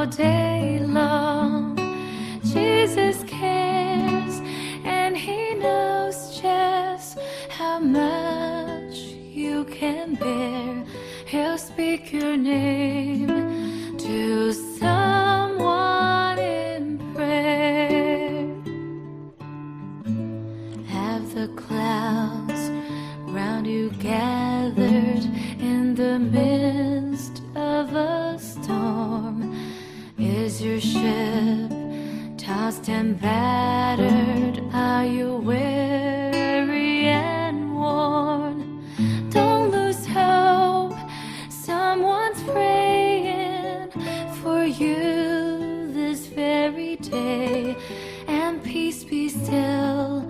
day long. Jesus cares, and he knows just how much you can bear. He'll speak your name to someone in prayer. Have the clouds round you gathered in the midst of a storm? Is your ship tossed and battered? Are you weary and worn? Don't lose hope. Someone's praying for you this very day. And peace be still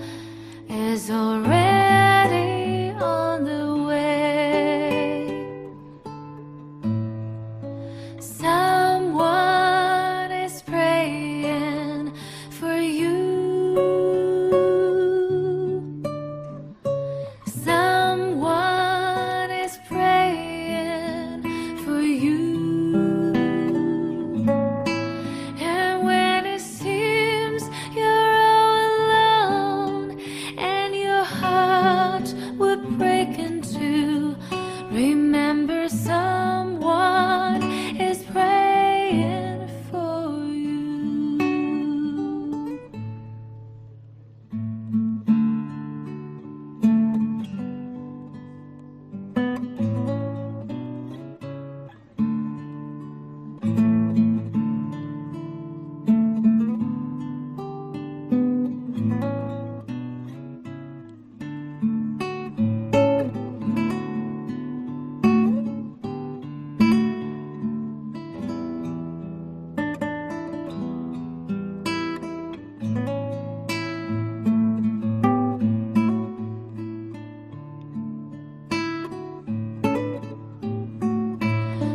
is already on the way. Someone is praying for you. Someone is praying for you. And when it seems you're all alone and your heart would break in two, remember someone is praying for you.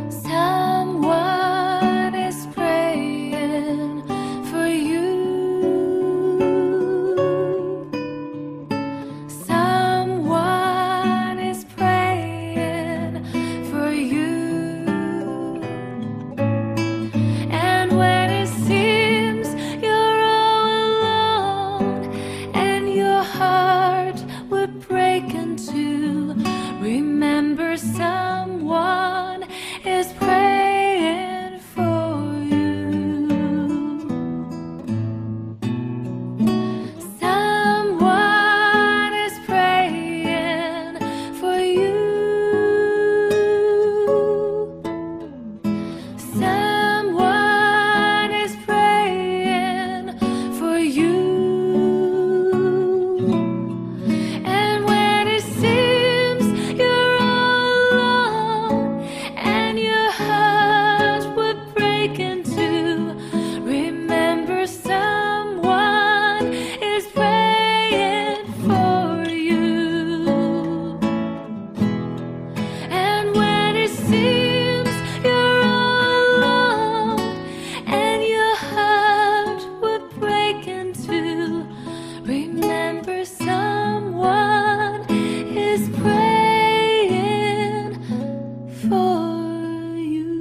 Someone is praying for you. Someone is praying for you. And when it seems you're all alone and your heart would break in two, remember someone is praying for you. Someone is praying for you. Someone is praying for you. And when it seems you're all alone and your heart would break in two, remember someone is praying for you. And when it seems you're all alone and your heart would break in two, remember someone is praying for you.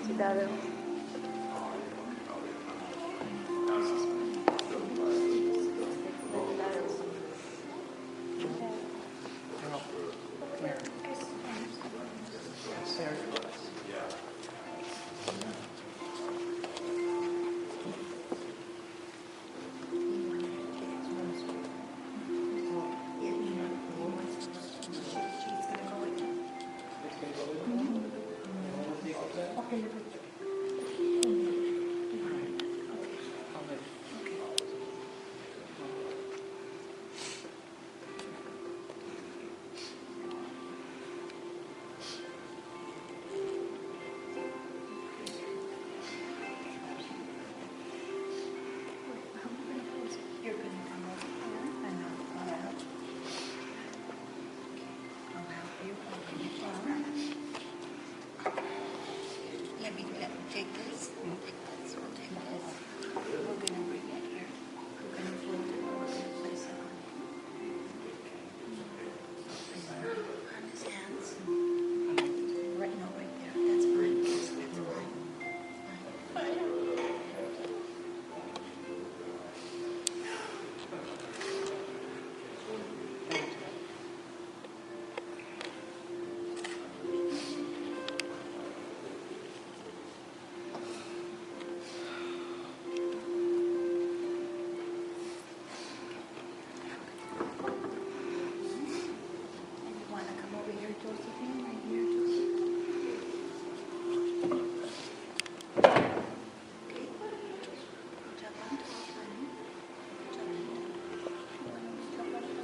Cuidado. You're going to come over here and I'll help. I'll help you open the flower. Let me take this. You take this. We'll take this. We're going to bring it here. We're going to fold it over and place it on his hands. Right now, right there. That's fine. Yes, that's fine. Want to come over here, Josephine? Right here, Josephine? Okay. Jump on top, honey. Jump on. Jump on, okay?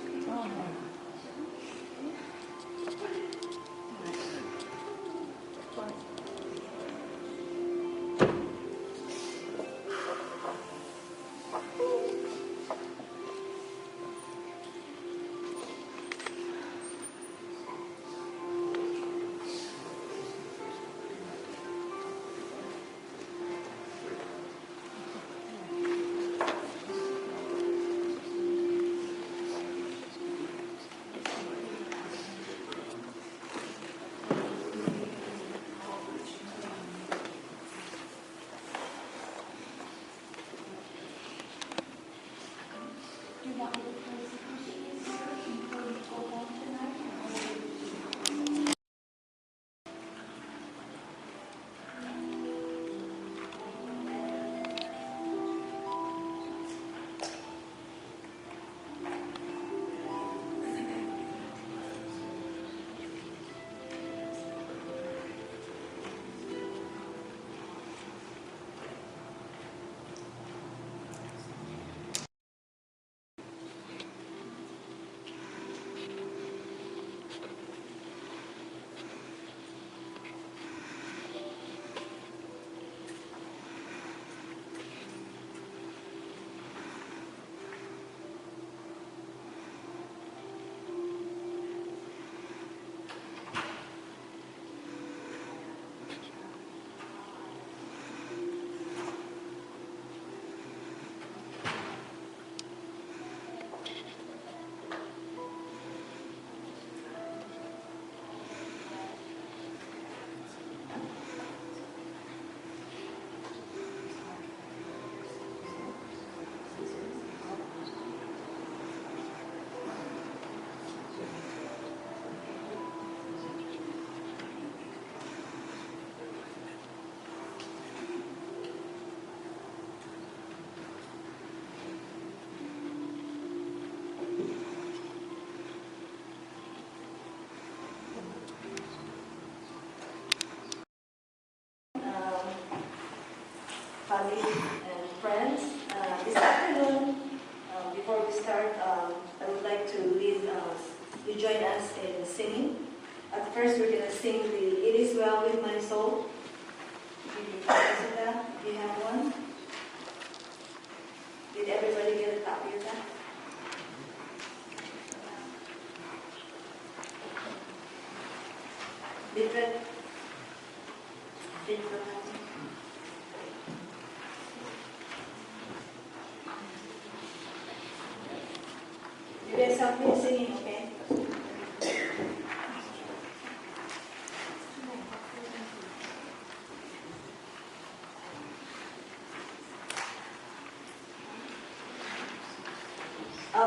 Family and friends. This afternoon, before we start, I would like to lead you join us in singing. At first, we're going to sing the "It Is Well With My Soul." Give you copies of that, if you have one. Did everybody get a copy of that? Different. You guys help me singing, okay?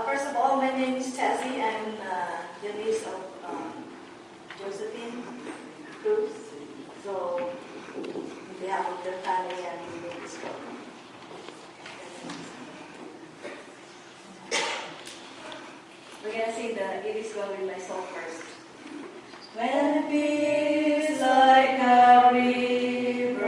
First of all, my name is Tessie. I'm the niece of Joaquin Cruz. So, on behalf of the family, I'm doing this program. We're going to sing the "It Is Well With My Soul" first. When it feels like a river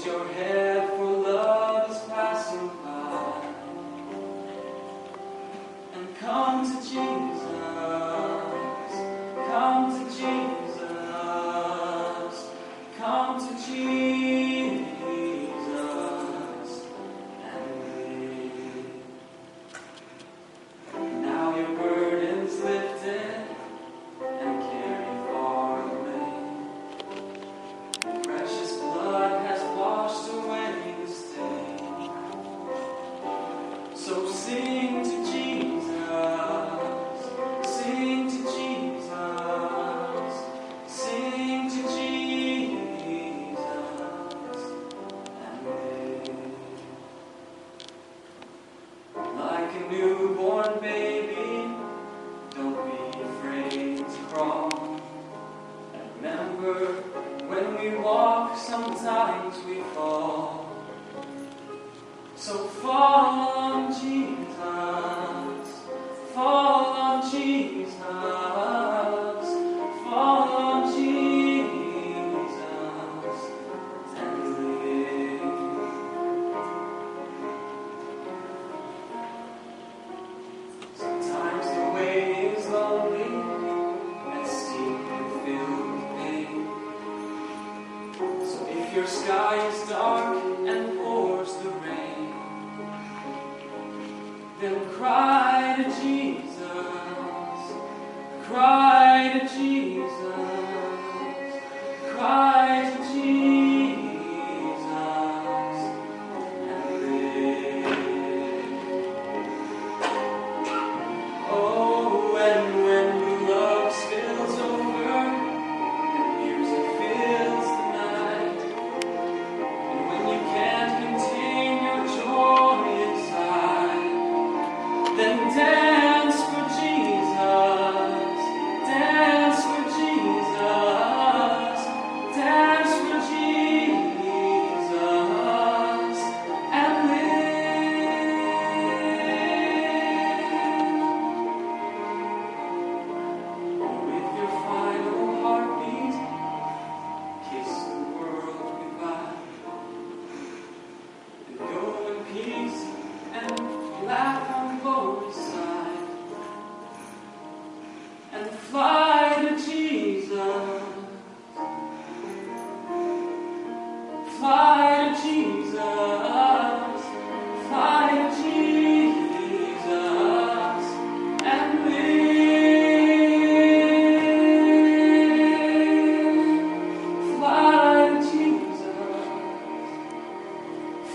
Raise your head, for love is passing by. And come to Jesus, come to Jesus, come to Jesus and live. Now your burden's lifted and carried far away. Precious blood has washed away the stain. So sing to Jesus, sing to Jesus, sing to Jesus and live. Like a newborn baby, don't be afraid to crawl. And remember, when we walk, sometimes we fall. So fall on Jesus, fall on Jesus, fall on Jesus, and live. Sometimes the way is lonely, messy and filled with pain. So if your sky is dark and pours the rain, then cry to Jesus, cry to Jesus, cry to Jesus and live. Oh, and when your love spills over and music fills the night, and when you can't contain your joy inside, then dance for Jesus, dance for Jesus, dance for Jesus, and live. With your final heartbeat, kiss the world goodbye. And go in peace and laugh on both sides. And fly to Jesus. Fly to Jesus. Fly to Jesus. And live. Fly to Jesus.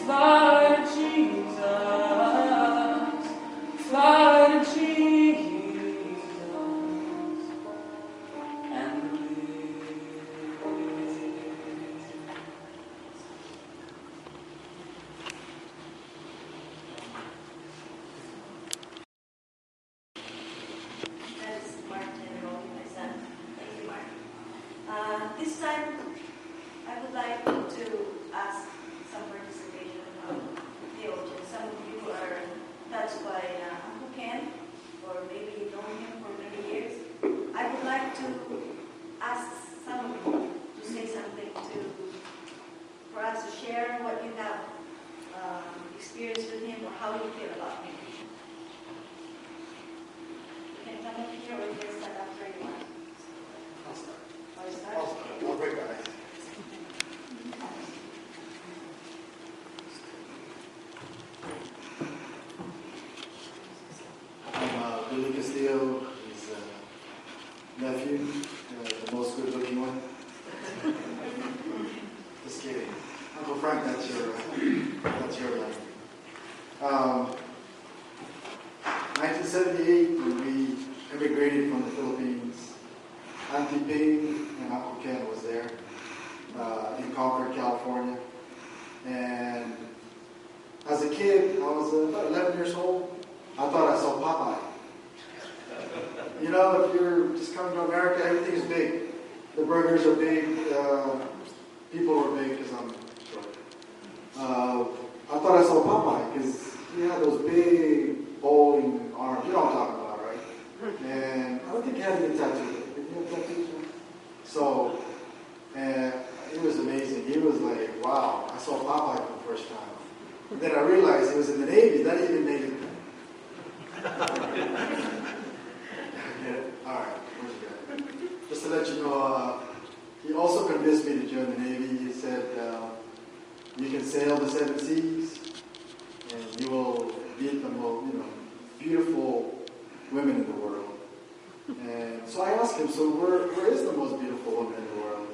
Fly to Jesus, fly to Jesus, and live. That is Martin Rowe, my son. Thank you, Mark. This time, I would like to ask some participation from theologians. Some of you are touched by Uncle Ken, or maybe you know him for many years. I would like to ask some of you to say something for us to share what you have experienced with him or how you feel about him. You can come up here or you can stand up where you want. I'll start. Or start? I'll start. I'll break our ice. Billy Castillo, his nephew, the most good-looking one. Just kidding. Uncle Frank, that's your line. 1978, when we immigrated from the Philippines, Auntie Ping and Uncle Ken was there in Concord, California. And as a kid, I was about 11 years old. I thought I saw Popeye. You know, if you're just coming to America, everything is big. The burgers are big. People are big because I'm short. I thought I saw Popeye because he had those big bowling arms. You know what I'm talking about, right? And I don't think he had any tattoos. Did he have tattoos? So, and it was amazing. he was like, wow, I saw Popeye for the first time. And then I realized he was in the Navy. That even made it. All right, where's the guy? Just to let you know, he also convinced me to join the Navy. He said, you can sail the 7 seas, and you will meet the most, beautiful women in the world. And so I asked him, so where is the most beautiful woman in the world?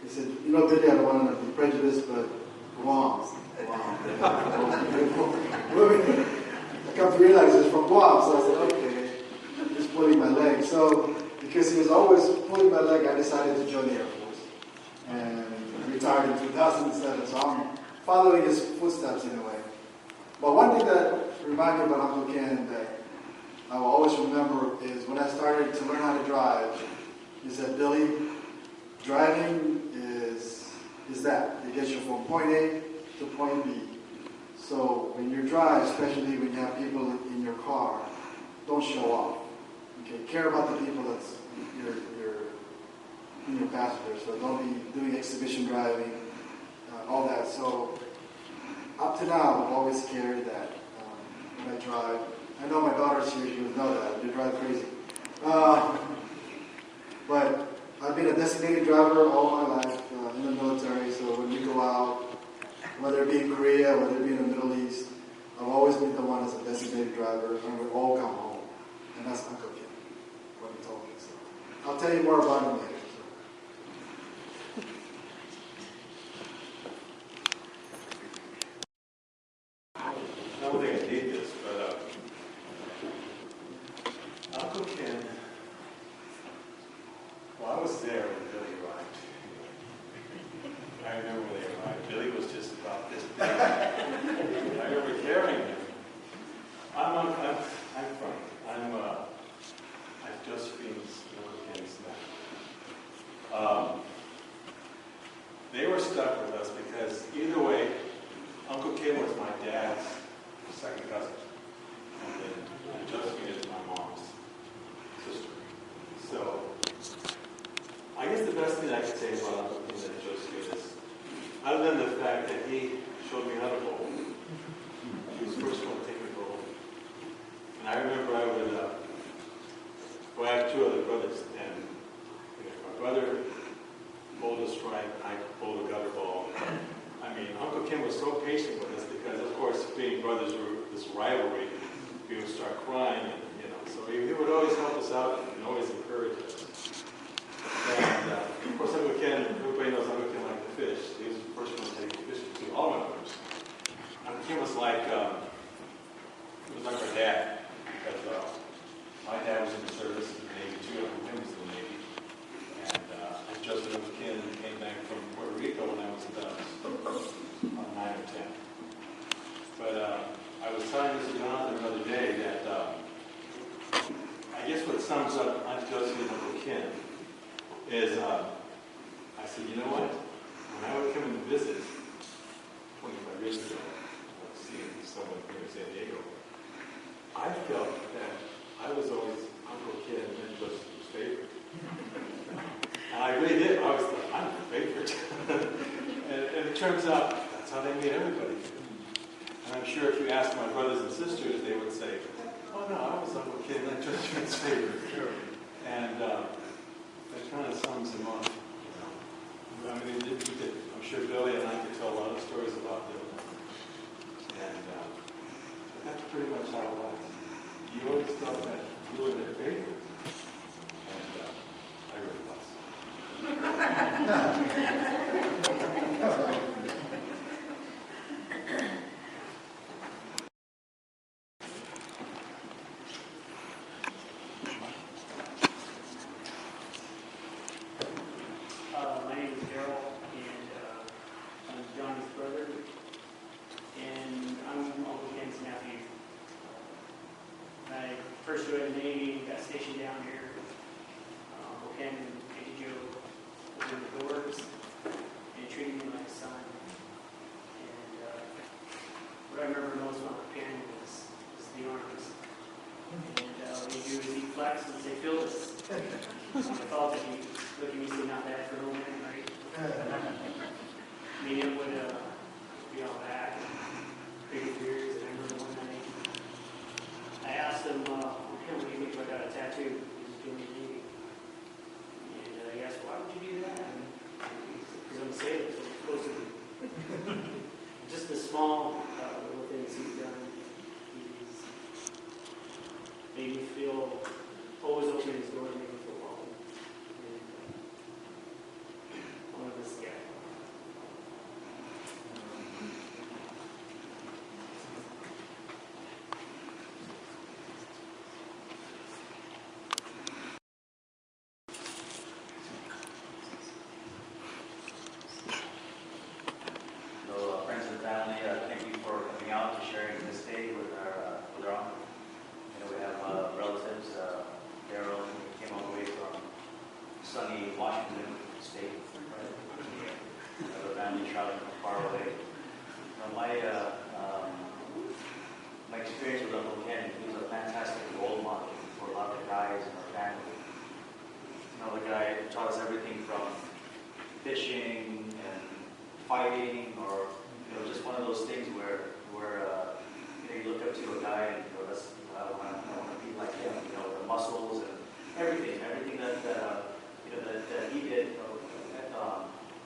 He said, Billy, I don't want to be prejudiced, but Guam. Women. I come to realize it's from Guam, so I said, okay, he's pulling my leg. So, because he was always pulling my leg, I decided to join the Air Force. And retired in 2007, so I'm following his footsteps in a way. But one thing that reminded me about Uncle Ken that I will always remember is when I started to learn how to drive, he said, Billy, driving is that. It gets you from point A to point B. So when you drive, especially when you have people in your car, don't show off. Okay, care about the people that's your passengers. So don't be doing exhibition driving, all that. So up to now, I've always carried that when I drive. I know my daughter's here; she would know that. They drive crazy. But I've been a designated driver all my life in the military. So when we go out, whether it be in Korea, whether it be in the Middle East, I've always been the one as a designated driver, and we all come home. And that's Uncle Ken, what he told me. So I'll tell you more about him later. I don't think I need this, but Uncle Ken, well, I was there when Billy arrived. I remember when they arrived. Billy was just about this big. I remember carrying him. I'm Frank. I'm Josephine's Uncle Ken's nephew. They were stuck with us because either way, Uncle Ken was my dad's second cousin, and Josephine is my mom's sister. So, I guess the best thing I could say about Uncle Ken and Josephine is, other than the fact that he showed me how to bowl, he was the first one to take me bowling. And I remember I would, well, I have 2 other brothers, and my brother bowled a strike, I bowled a gutter ball. I mean, Uncle Ken was so patient with us because, of course, being brothers, this rivalry, we would start crying, and so he would always help us out and always encourage us. And of course, Uncle Ken, everybody knows Uncle Ken liked to fish. He was the first one to take fishing to all my brothers. Uncle Ken was like, our dad, because my dad was in the service in the Navy too. Uncle Ken was in the Navy, and Joseph and Uncle Ken came back from Puerto Rico when I was about 9 or 10. But I was telling Mr. Jonathan the other day that I guess what sums up Aunt Josie and Uncle Ken is, I said, you know what? When I would come and visit 25 years ago, seeing someone here in San Diego, I felt that I was always Uncle Ken and Josie's favorite. And I really did. I was like, I'm the favorite. and it turns out that's how they made everybody. And I'm sure if you ask my brothers and sisters, they would say, oh no, I was Uncle Ken and Joseph's favorite. Sure. And that kind of sums him up. I mean, I'm sure Billy and I could tell a lot of stories about them. And but that's pretty much how it was. You always thought that you were their favorite. And I really was. My name is Daryl, and I'm Johnny's brother, and I'm Uncle Ken's nephew. I first joined the Navy, got stationed down here. Uncle Ken and Auntie Joe opened the doors and treated me like a son. And what I remember most about Uncle Ken was the arms. And what he do is he flex and say, feel this. I thought that he looked at me and said, not bad for a little man, right? family traveling from far away. My experience with Uncle Ken, he was a fantastic role model for a lot of the guys in our family. The guy taught us everything from fishing and fighting, or just one of those things where you look up to a guy and I want to be like him. The muscles and everything that he did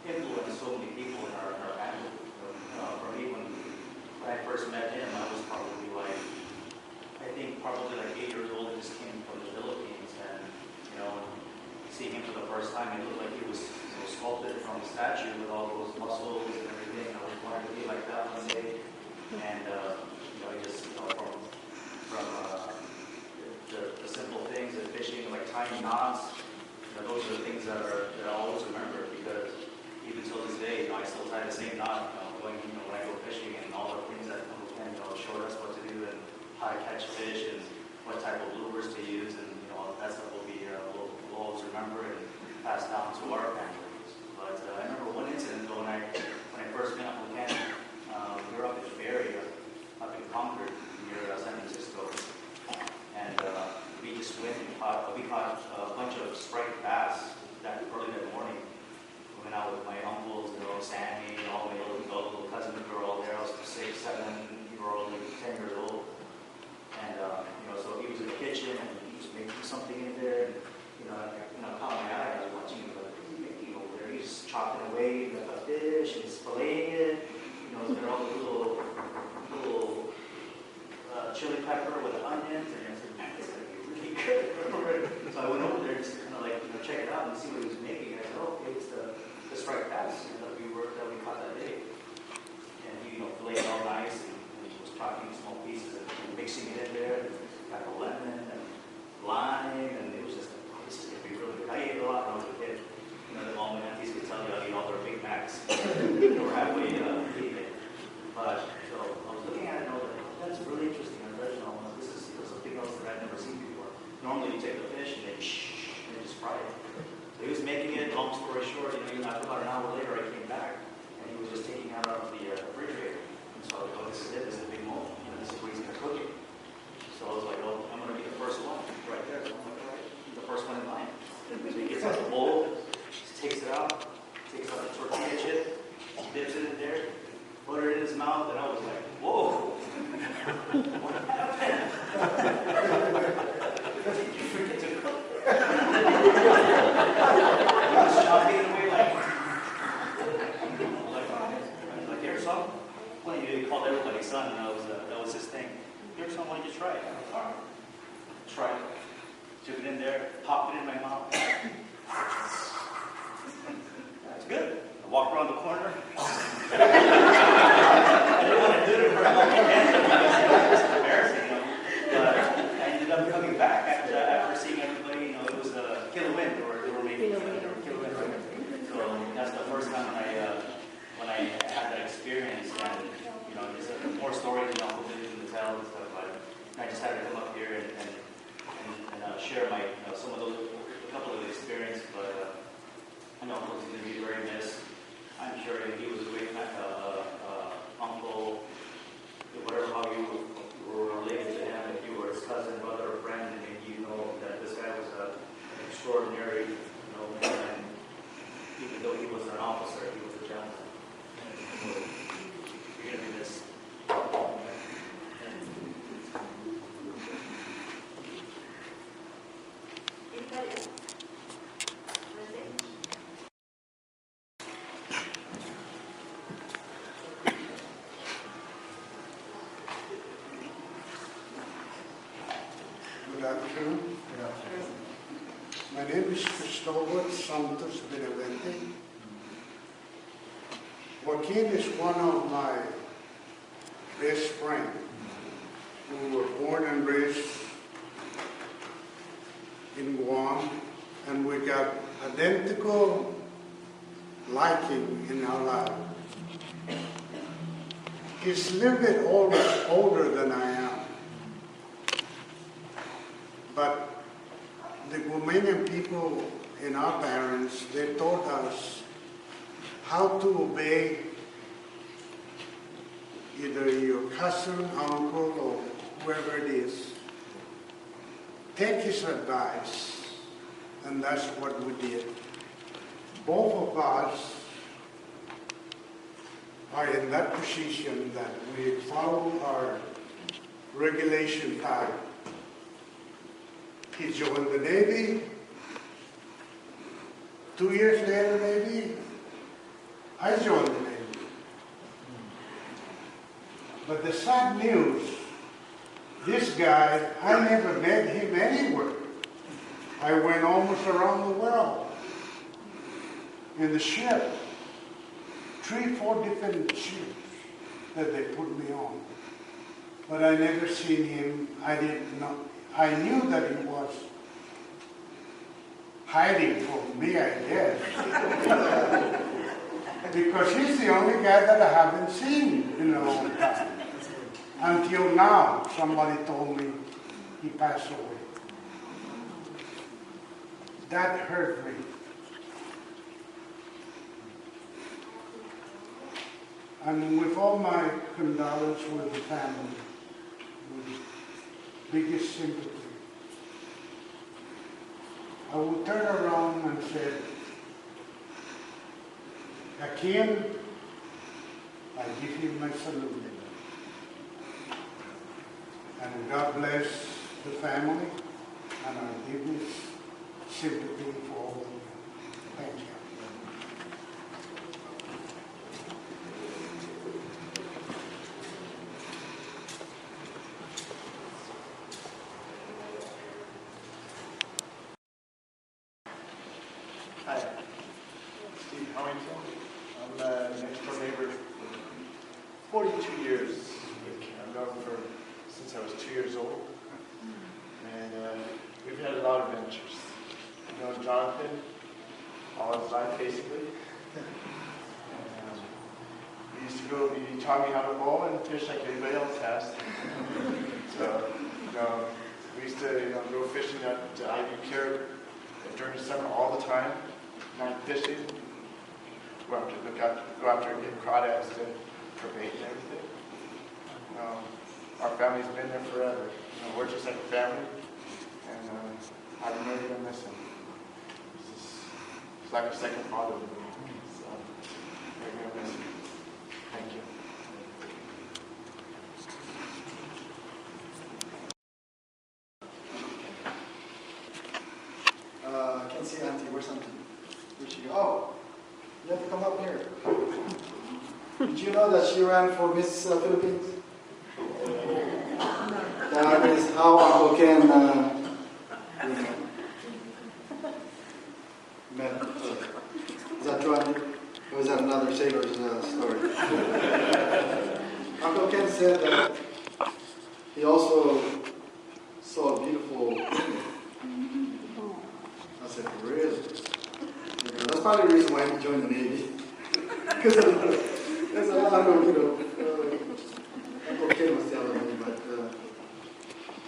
influenced so many people in our family. For me, when I first met him, I was probably like 8 years old. I just came from the Philippines, and seeing him for the first time, it looked like he was sculpted from a statue with all those muscles and everything. I wanted to be like that one day, and from the simple things of fishing, like tying knots. Those are the things that I always remember, because even till this day, I still tie the same knot. When I go fishing, and all the things that Uncle Ken showed us what to do and how to catch fish and what type of lures to use, and that stuff we'll always remember and pass down to our families. But I remember one incident though, when I first met Uncle Ken, we were up in the Bay Area, up in Concord, near San Francisco, and we just went and caught a bunch of striped bass early that morning. We went out with my uncles, Sammy, and all my little cousins who were all there. I was 6, 7, we were all like 10 years old. And, so he was in the kitchen, and he was making something in there. And, caught my eye. I was watching him, what is he making over there? He's chopping away the fish, and he's filleting it. He's got all the little chili pepper with the onions. And I said, man, this is going to be really good. So I went over there and just check it out and see what he was making. And I said, oh, okay, it's the striped bass that we caught that day. And he, filleted it all nice, and he was chopping small pieces and mixing it in there. And got the lemon and lime, and it was just, this is going to be really good. I ate a lot when I was a kid. The mom and aunties could tell you I ate all their Big Macs. They were halfway eating it. But so I was looking at it, and I was like, oh, that's really interesting. This is something else that I've never seen before. Normally you take the fish and they just fry it. So he was making it. Long story short, after about an hour later, I came back, and he was just taking it out of the refrigerator. And so I was like, oh, this is it. This is a big moment. This is where he's going to cook it. So I was like, oh, I'm going to be the first one right there. So I'm like, all right, he's the first one in line. So he gets out the bowl, just takes it out the tortilla chip, dips it in there, put it in his mouth, and I was like, whoa, what happened? Did you forget to cook? He was chopping it away like, here's some. Well, he called everybody son, and that was his thing. Here's some, why don't you try it? All right. Tried it. Took it in there, popped it in my mouth. That's good. I walked around the corner. I didn't want to do it for a long time. It was embarrassing, But I ended up coming back after seeing everybody. It was Killer Wind. They were making Killer Wind. So that's the first time when I had that experience. And there's more stories and Uncle Vinny to tell and stuff. But I just had to come up here and share my some of those, a couple of the experience. But I know Uncle's going to be very missed. I'm sure he was a great uncle, whatever how you were related to him, if you were his cousin, brother, or friend, and you know that this guy was an extraordinary, man. Even though he was an officer, he was a gentleman. You're going to be missed. Good afternoon. My name is Cristobal Santos Benavente. Joaquin is one of my best friends who were born and raised in Guam, and we got identical liking in our lives. He's a little bit older than I am. But the Guamanian people and our parents, they taught us how to obey either your cousin, uncle, or whoever it is. Take his advice, and that's what we did. Both of us are in that position that we follow our regulation path. He joined the Navy. 2 years later, maybe, I joined the Navy. But the sad news, this guy, I never met him anywhere. I went almost around the world in the ship. 3, 4 different ships that they put me on. But I never seen him. I didn't know. I knew that he was hiding from me, I guess. Because he's the only guy that I haven't seen in a long time. Until now, somebody told me he passed away. That hurt me. And with all my condolence with the family, with biggest sympathy, I would turn around and say, Joaquin, I give him my salute. And God bless the family, and I give his sympathy for all of you. Thank you. Hi, Steve Howington. I'm the next door neighbor for 42 years. I've known him since I was 2 years old. And we've had a lot of adventures. I've known Jonathan all his life, basically. He taught me how to bowl and fish like everybody else has. So, we used to go fishing at Ivy Care during the summer all the time. Night fishing, go after and get crawdads for bait and everything. Our family's been there forever. We're just like a family, and I'm really gonna miss him. He's like a second father to me. So we're gonna miss him. Thank you. I can see Auntie or something. Where'd she go? Oh, you have to come up here. Did you know that she ran for Miss Philippines? That is how Uncle Ken met her. Is that true, Auntie? Or is that another sailor's story? Uncle Ken said that he also saw a beautiful. I said, really? That's probably the reason why he joined the Navy. Because there's a lot of, Uncle Ken was telling me,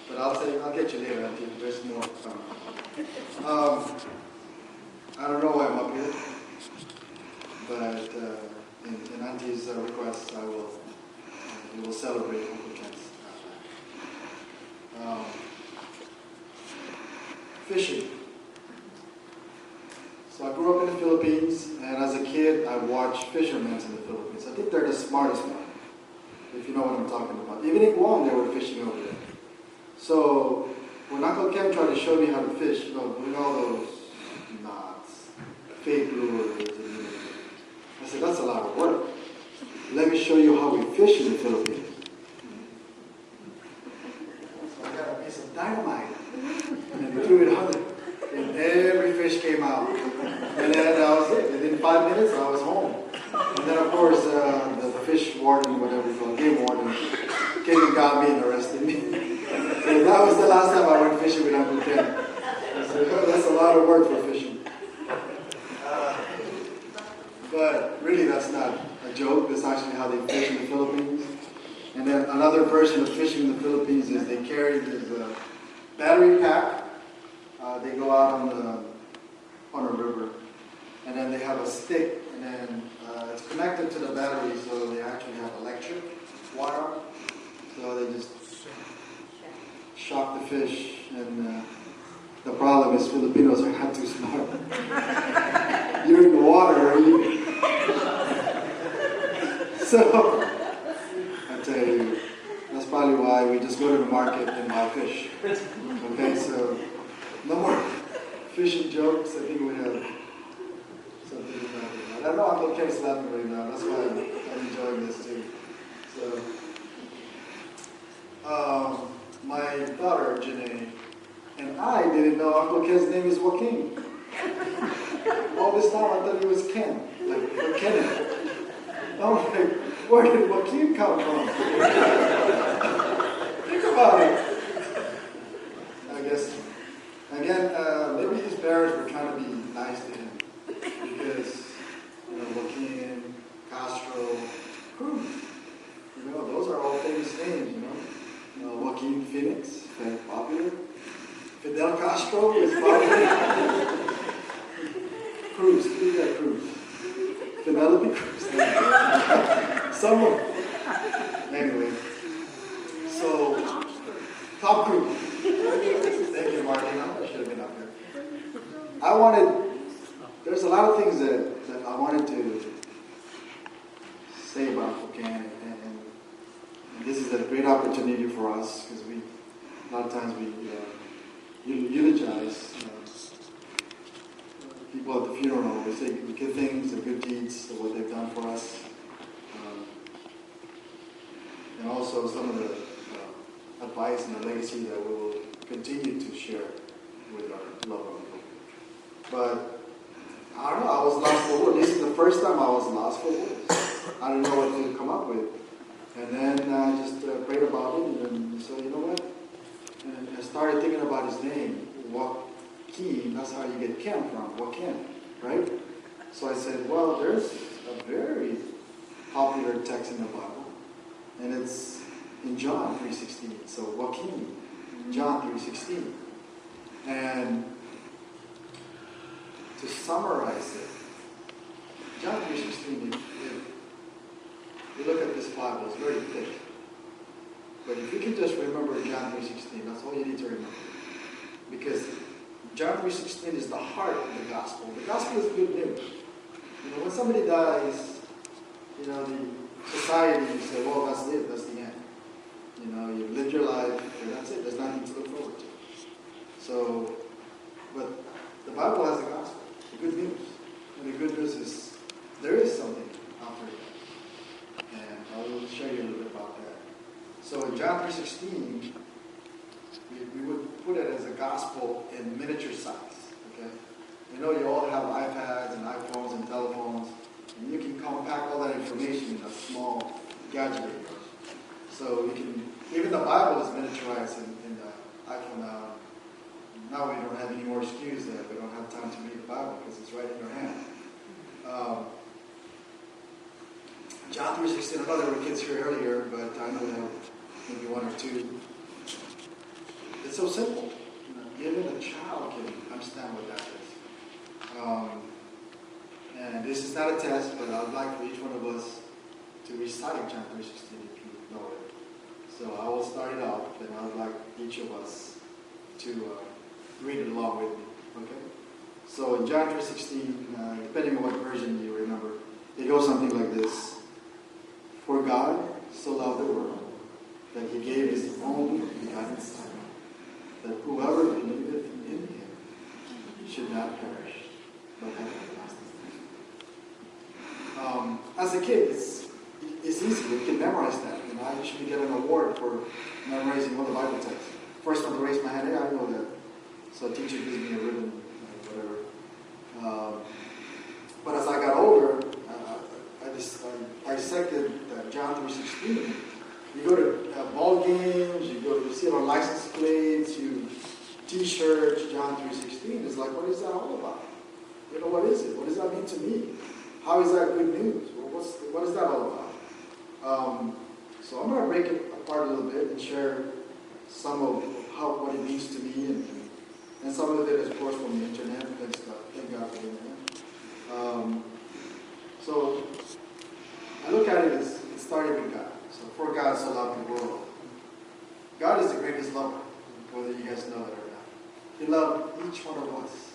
but I'll get you later, Auntie. There's more to come. I don't know why I'm up here, but in Auntie's request, we will celebrate Uncle Ken's fishing. So I grew up in the Philippines, and as a kid, I watched fishermen in the Philippines. I think they're the smartest one, if you know what I'm talking about. Even in Guam, they were fishing over there. So when Uncle Ken tried to show me how to fish, with all those knots, fake lures, I said, that's a lot of work. Let me show you how we fish in the Philippines. So I got a piece of dynamite, and we threw it on there. And every fish came out. And then within 5 minutes, I was home. And then, of course, the fish warden, whatever you call it, game warden, came and got me and arrested me. So that was the last time I went fishing with Uncle Ken. I said, oh, that's a lot of work for fishing. But really, that's not a joke. That's actually how they fish in the Philippines. And then another version of fishing in the Philippines is they carry this battery pack. They go out on a river, and then they have a stick, and then it's connected to the battery, so they actually have electric wire. So they just shock the fish, and the problem is Filipinos are not too smart. You're in the water, so I tell you, that's probably why we just go to the market and buy fish. Okay, so no more fishing jokes. I think we have something to talk about. I know Uncle Ken's laughing right now. That's why I'm enjoying this too. So, my daughter Janae and I didn't know Uncle Ken's name is Joaquin. All this time I thought he was Ken, like Kenneth. I'm like, where did Joaquin come from? Think about it. I guess, again, maybe his parents were trying to be nice to him. Because, Joaquin, Castro, Cruz. Those are all famous names, Joaquin Phoenix, very popular. Fidel Castro is popular. Cruz, who's that Cruz? Penelope Cruz. Someone. Anyway, so Tom Cruise. Thank you, Martin. I should have been up here. There's a lot of things that I wanted to say about Joaquin, and this is a great opportunity for us because a lot of times we eulogize people at the funeral. We say good things and good deeds of what they've done for us. And also some of the advice and the legacy that we will continue to share with our loved ones. But I don't know, I was lost for words. This is the first time I was lost for words. I didn't know what to come up with. And then I just prayed about it and said, you know what? And I started thinking about his name, Joaquin. That's how you get Ken from, Joaquin, right? So I said, well, there's a very popular text in the Bible. And it's in John 3:16. So Joaquin, John 3:16. And to summarize it, John 3:16, if you look at this Bible, it's very thick. But if you can just remember John 3:16, that's all you need to remember. Because John 3:16 is the heart of the gospel. The gospel is good news. When somebody dies, the society, you say, well, that's it, that's the end. You lived your life, and that's it. There's nothing to look forward to. So, but the Bible has the gospel, the good news. And the good news is there is something after that. And I will show you a little bit about that. So in John 3:16, we would put it as a gospel in miniature size. Okay? You all have iPads and iPhones and telephones, and you can compact all that information in a small gadget of yours. So you can, even the Bible is miniaturized in the iPhone now. Now we don't have any more excuse that we don't have time to read the Bible because it's right in your hand. John 3:16, I know there were kids here earlier, but I know we have maybe one or two. It's so simple. Even a child can understand what that is. And this is not a test, but I would like for each one of us to recite John 3:16 if you know it. So I will start it off, and I would like each of us to read it along with me. Okay? So in John 3:16, depending on what version you remember, it goes something like this. For God so loved the world that he gave his only begotten Son, that whoever believeth in him should not perish, but have everlasting life. As a kid, it's easy. You can memorize that. I usually get an award for memorizing all the Bible texts. First one to raise my hand, hey, I know that. So a teacher gives me a ribbon, whatever. But as I got older, I dissected John 3:16. You go to ball games, you see it on license plates, T-shirts, John 3:16. It's like, what is that all about? What is it? What does that mean to me? How is that good news? What is that all about? So I'm going to break it apart a little bit and share some of what it means to me, and some of it is, of course, from the internet. Thank God for the internet. So look at it as it started with God. So for God so loved the world. God is the greatest lover, whether you guys know it or not. He loved each one of us.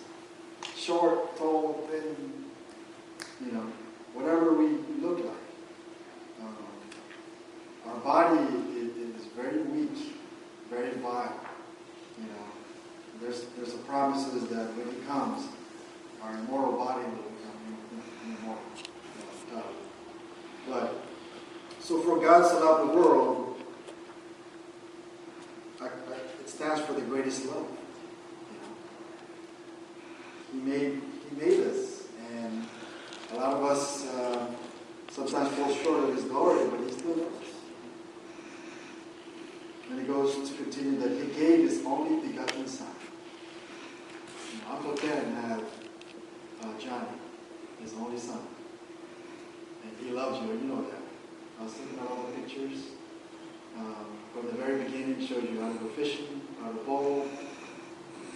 Short, tall, thin, whatever we look like. Our body is very weak, very vile. There's a promises that when He comes, our immortal body will become immortal. But so for God so loved the world, it stands for the greatest love. He made us, and a lot of us sometimes fall short of His glory, but He still loves us. And He goes to continue that He gave His only begotten Son. Uncle Ken had Johnny, his only son, and he loves you, and you know that. I was thinking about all the pictures. From the very beginning, showed you how to go fishing, how to bowl.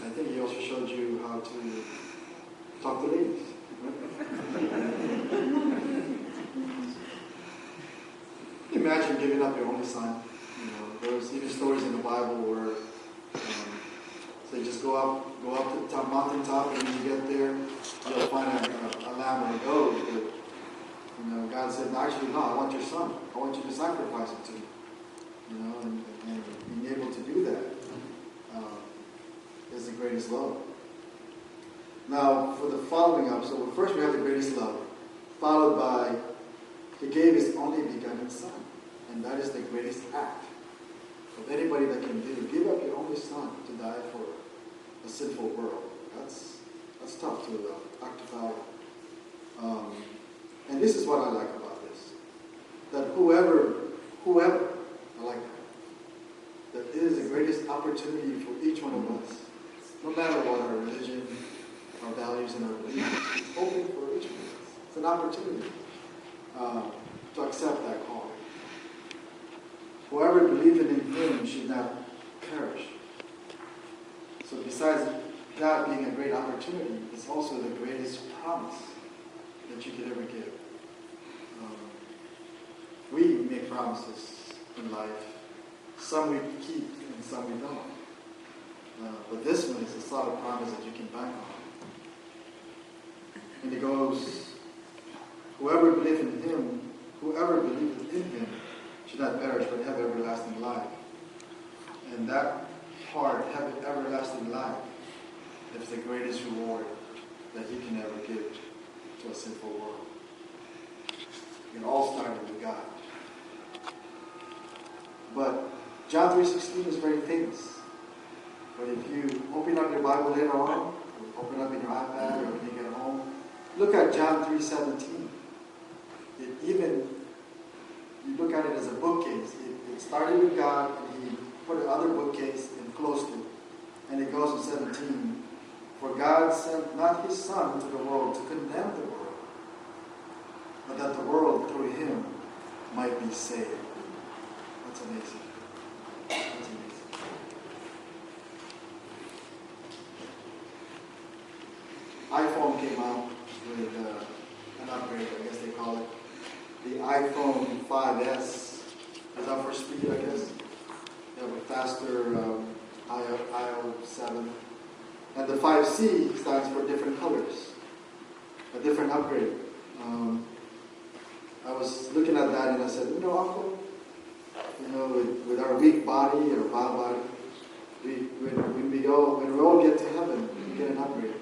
I think He also showed you how to talk to ladies. Can you imagine giving up your only son? There's even stories in the Bible where they just go up to the top, mountaintop, and when you get there, you'll find a lamb or a goat. But, God said, actually, no, I want your son. I want you to sacrifice it to me. And being able to do that is the greatest love. Now, for the following up, so first we have the greatest love, followed by He gave His only begotten Son, and that is the greatest act of anybody that can do. Give up your only son to die for a sinful world. That's tough to act to follow. And this is what I like about this. That whoever, I like that it is the greatest opportunity for each one of us, no matter what our religion, our values, and our beliefs. It's open for each one of us. It's an opportunity to accept that call. Whoever believes in Him should not perish. So besides that being a great opportunity, it's also the greatest promise that you could ever give. We make promises in life. Some we keep and some we don't. But this one is a solid promise that you can bank on. And it goes, whoever believes in Him should not perish but have everlasting life. And that part, having everlasting life, is the greatest reward that He can ever give to a sinful world. It all started with God. But John 3:16 is very famous. But if you open up your Bible later on, or open up in your iPad, or when you get home, look at John 3:17. You look at it as a bookcase. It started with God, and He put another bookcase and closed it. And it goes to 17. For God sent not His Son into the world to condemn the world, but that the world through Him might be saved. That's amazing. That's amazing. iPhone came out with an upgrade, I guess they call it. The iPhone 5S is up for speed, I guess. They have a faster IO 7. And the 5C stands for different colors, a different upgrade. I was looking at that and I said, Uncle, with our weak body, our vile body, when we all get to heaven, we get an upgrade.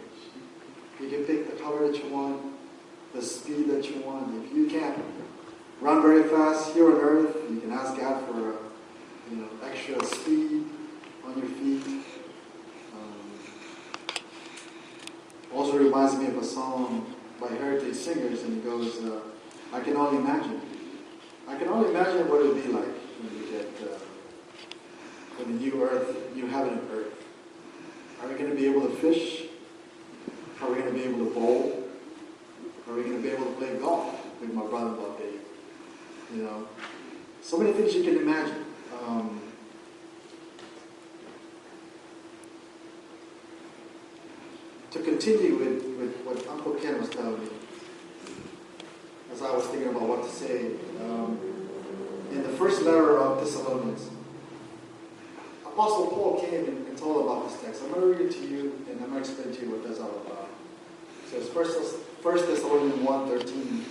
You can pick the color that you want, the speed that you want. If you can't run very fast here on earth, you can ask God for extra speed on your feet. Also reminds me of a song by Heritage Singers, and it goes, I can only imagine. I can only imagine what it would be like when you get when the new earth, new heaven and earth. Are we going to be able to fish? Are we going to be able to bowl? Are we going to be able to play golf with my brother-in-law Dave? So many things you can imagine. To continue with what Uncle Ken was telling me, as as I was thinking about what to say, in the first letter of Thessalonians, Apostle Paul came and told about this text. I'm going to read it to you, and I'm going to explain to you what that's all about. It says, 1 Thessalonians 1:13,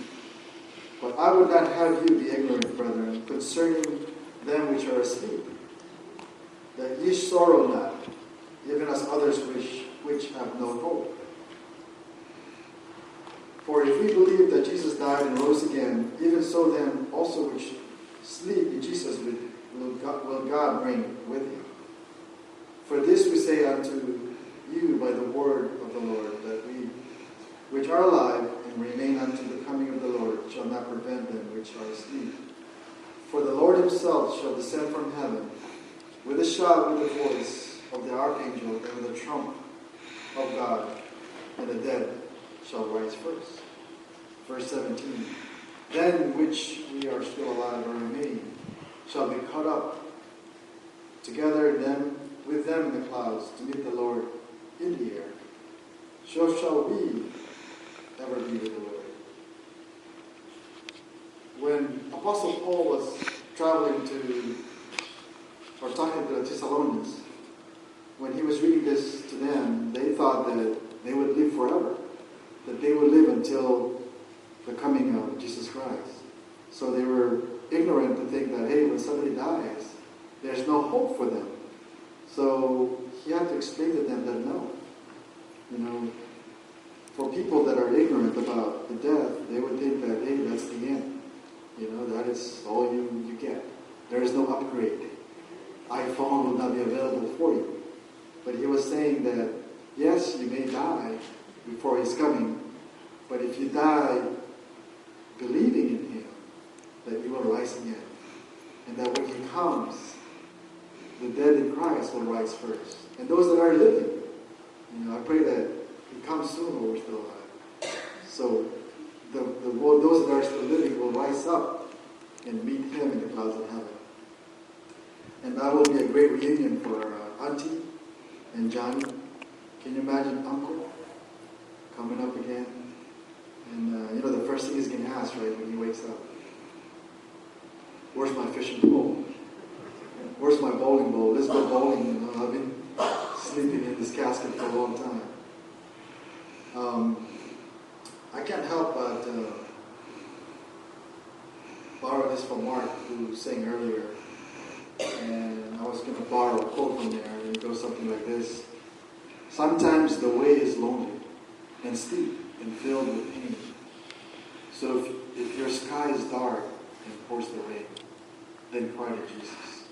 "But I would not have you be ignorant, brethren, concerning them which are asleep, that ye sorrow not, even as others which have no hope. For if we believe that Jesus died and rose again, even so them also which sleep in Jesus will God bring with him. For this we say unto you by the word of the Lord, that we which are alive and remain unto the coming of the Lord shall not prevent them which are asleep. For the Lord himself shall descend from heaven with a shout, with the voice of the archangel, and with the trump of God, and the dead shall rise first." Verse 17, "Then which we are still alive and remain shall be caught up together with them in the clouds to meet the Lord in the air. So shall we ever be with the Lord." When Apostle Paul was traveling talking to the Thessalonians, when he was reading this to them, they thought that they would live forever, that they would live until the coming of Jesus Christ. So they were ignorant to think that, hey, when somebody dies, there's no hope for them. So he had to explain to them that no. For people that are ignorant about the death, they would think that, hey, that's the end. That is all you get. There is no upgrade. iPhone will not be available for you. But he was saying that, yes, you may die before he's coming, but if you die believing in him, that you will rise again. And that when he comes, the dead in Christ will rise first. And those that are living, I pray that he comes soon while we're still alive. So those that are still living will rise up and meet him in the clouds of heaven. And that will be a great reunion for Auntie and Johnny. Can you imagine Uncle coming up again? And the first thing he's going to ask, right, when he wakes up, where's my fishing pole? Where's my bowling ball? Let's go bowling. I've been sleeping in this casket for a long time. I can't help but borrow this from Mark, who sang earlier. And I was going to borrow a quote from there, and it goes something like this. "Sometimes the way is lonely and steep and filled with pain. So if your sky is dark and pours the rain, then cry to Jesus."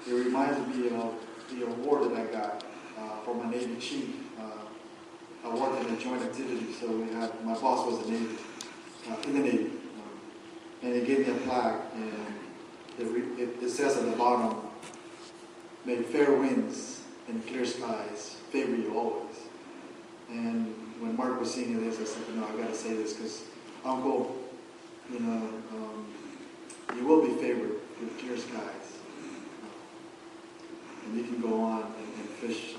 It reminds me of the award that I got from my Navy chief. I worked in a joint activity, so my boss was in the Navy. And he gave me a plaque, and it says at the bottom, "May fair winds and clear skies favor you always." And when Mark was singing this, I said, I got to say this because Uncle, you will be favored with clear skies. And you can go on and fish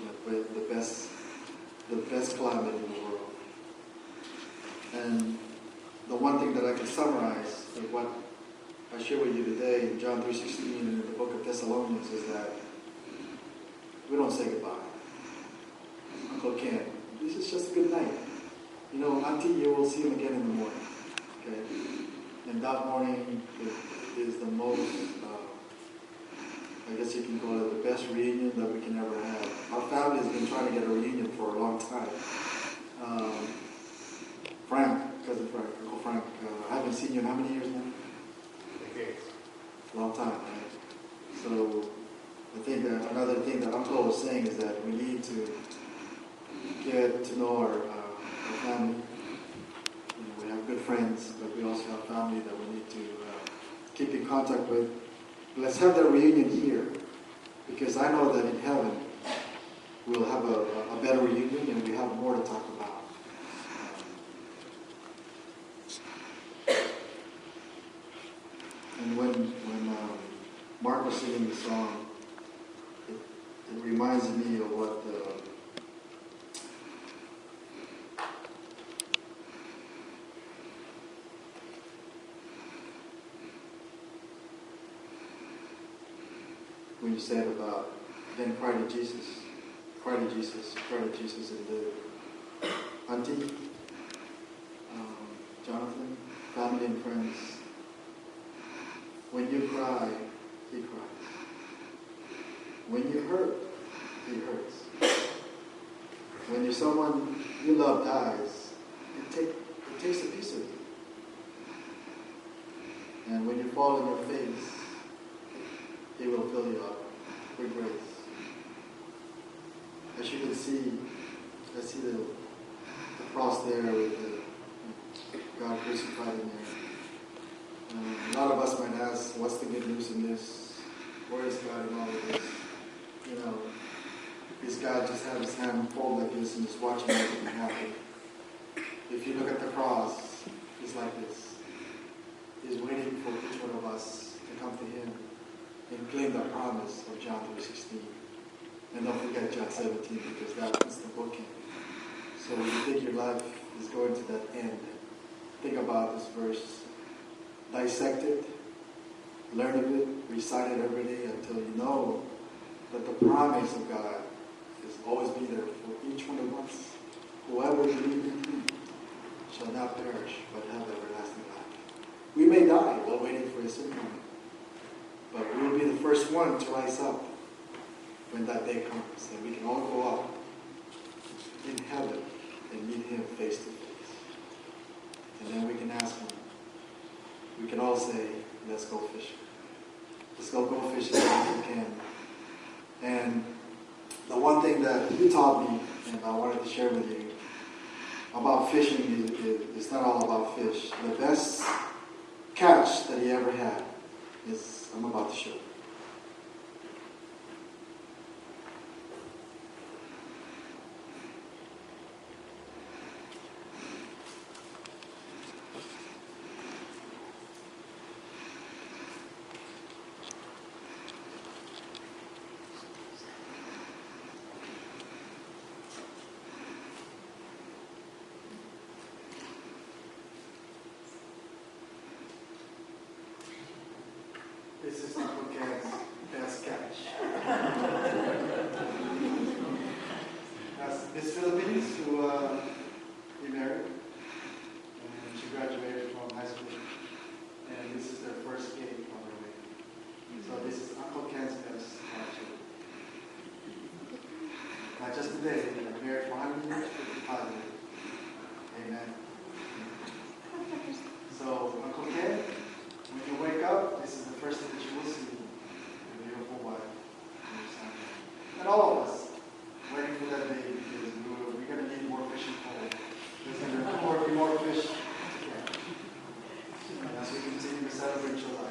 the best climate in the world. And the one thing that I can summarize of what I share with you today in John 3:16 and in the book of Thessalonians is that we don't say goodbye. Uncle Ken, this is just a good night. Auntie, you will see him again in the morning. Okay? And that morning is the most, I guess you can call it the best reunion that we can ever have. Our family has been trying to get a reunion for a long time. Cousin Frank, Uncle Frank, I haven't seen you in how many years now? Decades. Long time, right? So I think that another thing that Uncle was saying is that we need to get to know our family. We have good friends, but we also have family that we need to keep in contact with. Let's have that reunion here, because I know that in heaven we'll have a better reunion and we have more to talk about. And when Mark was singing the song, it reminds me of what when you said about, then cry to Jesus, cry to Jesus, cry to Jesus and live. Auntie, Jonathan, family and friends, when you cry, he cries. When you hurt, he hurts. When someone you love dies, it takes a piece of you. And when you fall on your face, he will fill you up with grace. As you can see, I see the cross there with the God crucified in there. A lot of us might ask, what's the good news in this? Where is God in all of this? You know, is God just have his hand fold like this and just watching everything happen? If you look at the cross, it's like this. He's waiting for each one of us to come to him and claim the promise of John 3:16. And don't forget John 17, because that is the bookend. So when you think your life is going to that end, think about this verse. Dissect it, learn of it, recite it every day until you know that the promise of God is always be there for each one of us. Whoever believes in him shall not perish, but have everlasting life. We may die while waiting for his second coming, but we will be the first one to rise up when that day comes, and we can all go up in heaven and meet him face to face. And then we can ask him, we can all say, let's go fishing. Let's go fishing as we can. And the one thing that he taught me, and I wanted to share with you, about fishing is not all about fish. The best catch that he ever had is, I'm about to show you. This is Uncle Ken's best catch. That's Miss Philippines, who he married, and she graduated from high school, and this is their first gig on their way. So this is Uncle Ken's best catch. Not just today, they're married for 155 years. Amen. So Uncle Ken, when you wake up, this is the first thing that you will see, your beautiful wife and your son. And all of us, waiting for that day, because we're going to need more fishing pole. There's going to be more fish to catch. And as we continue to celebrate Chula,